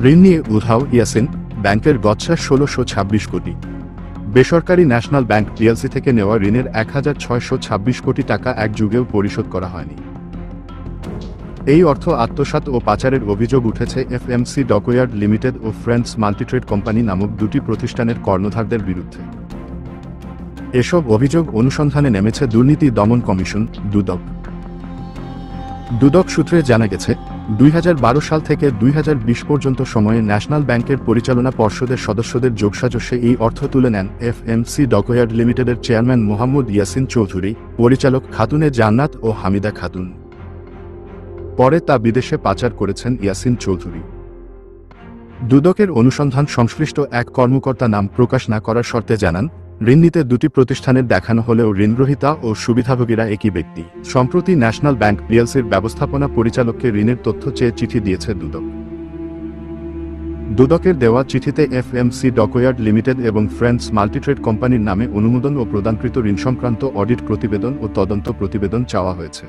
ঋণ নিয়ে উধাও ইয়াসিন, ব্যাংকের গচ্ছা ১৬২৬ কোটি। বেসরকারি ন্যাশনাল ব্যাংক পিএলসি থেকে নেওয়া ঋণের ১৬২৬ কোটি টাকা এক যুগেও পরিশোধ করা হয়নি। এই অর্থ আত্মসাৎ ও পাচারের অভিযোগ উঠেছে এফএমসি ডকইয়ার্ড লিমিটেড ও ফ্রেন্ডস মাল্টিট্রেড কোম্পানি নামক দুটি প্রতিষ্ঠানের কর্ণধারদের বিরুদ্ধে। এসব অভিযোগ অনুসন্ধানে নেমেছে দুর্নীতি দমন কমিশন দুদক। দুদক সূত্রে জানা গেছে, ২০১২ সাল থেকে ২০২০ পর্যন্ত সময়ে ন্যাশনাল ব্যাংকের পরিচালনা পর্ষদের সদস্যদের যোগসাজশে এই অর্থ তুলে নেন এফএমসি ডকইয়ার্ড লিমিটেডের চেয়ারম্যান মোহাম্মদ ইয়াসিন চৌধুরী, পরিচালক খাতুনে জান্নাত ও হামিদা খাতুন। পরে তা বিদেশে পাচার করেছেন ইয়াসিন চৌধুরী। দুদকের অনুসন্ধান সংশ্লিষ্ট এক কর্মকর্তা নাম প্রকাশ না করার শর্তে জানান, ঋণ নিতে দুটি প্রতিষ্ঠানের দেখানো হলেও ঋণগ্রহীতা ও সুবিধাভোগীরা একই ব্যক্তি। সম্প্রতি ন্যাশনাল ব্যাংক পিএলসির ব্যবস্থাপনা পরিচালককে ঋণের তথ্য চেয়ে চিঠি দিয়েছে দুদক। দুদকের দেওয়া চিঠিতে এফএমসি ডকইয়ার্ড লিমিটেড এবং ফ্রেন্ডস মাল্টিট্রেড কোম্পানির নামে অনুমোদন ও প্রদানকৃত ঋণ সংক্রান্ত অডিট প্রতিবেদন ও তদন্ত প্রতিবেদন চাওয়া হয়েছে।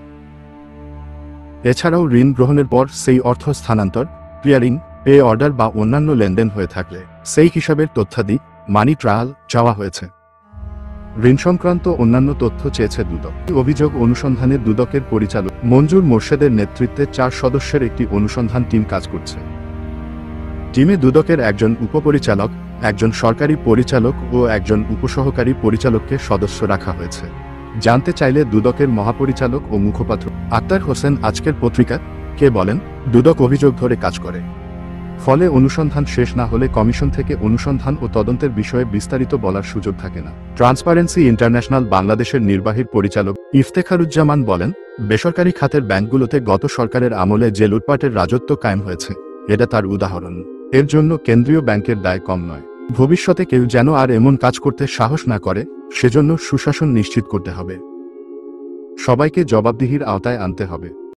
এছাড়াও ঋণ গ্রহণের পর সেই অর্থ স্থানান্তর, ক্লিয়ারিং, পে অর্ডার বা অন্যান্য লেনদেন হয়ে থাকলে সেই হিসাবের তথ্যাদি, মানি ট্রায়াল চাওয়া হয়েছে। ঋণ সংক্রান্ত অন্যান্য তথ্য চেয়েছে দুদক। অভিযোগ অনুসন্ধানে দুদকের পরিচালক মঞ্জুর মোর্শেদের নেতৃত্বে ৪ সদস্যের একটি অনুসন্ধান টিম কাজ করছে। টিমে দুদকের একজন উপপরিচালক, একজন সরকারি পরিচালক ও একজন উপসহকারী পরিচালককে সদস্য রাখা হয়েছে। জানতে চাইলে দুদকের মহাপরিচালক ও মুখপাত্র আক্তার হোসেন আজকের পত্রিকাকে বলেন, দুদক অভিযোগ ধরে কাজ করে, ফলে অনুসন্ধান শেষ না হলে কমিশন থেকে অনুসন্ধান ও তদন্তের বিষয়ে বিস্তারিত বলার সুযোগ থাকে না। ট্রান্সপারেন্সি ইন্টারন্যাশনাল বাংলাদেশের নির্বাহী পরিচালক ইফতেখারুজ্জামান বলেন, বেসরকারি খাতের ব্যাংকগুলোতে গত সরকারের আমলে যে লুটপাটের রাজত্ব কায়েম হয়েছে, এটা তার উদাহরণ। এর জন্য কেন্দ্রীয় ব্যাংকের দায় কম নয়। ভবিষ্যতে কেউ যেন আর এমন কাজ করতে সাহস না করে, সেজন্য সুশাসন নিশ্চিত করতে হবে। সবাইকে জবাবদিহির আওতায় আনতে হবে।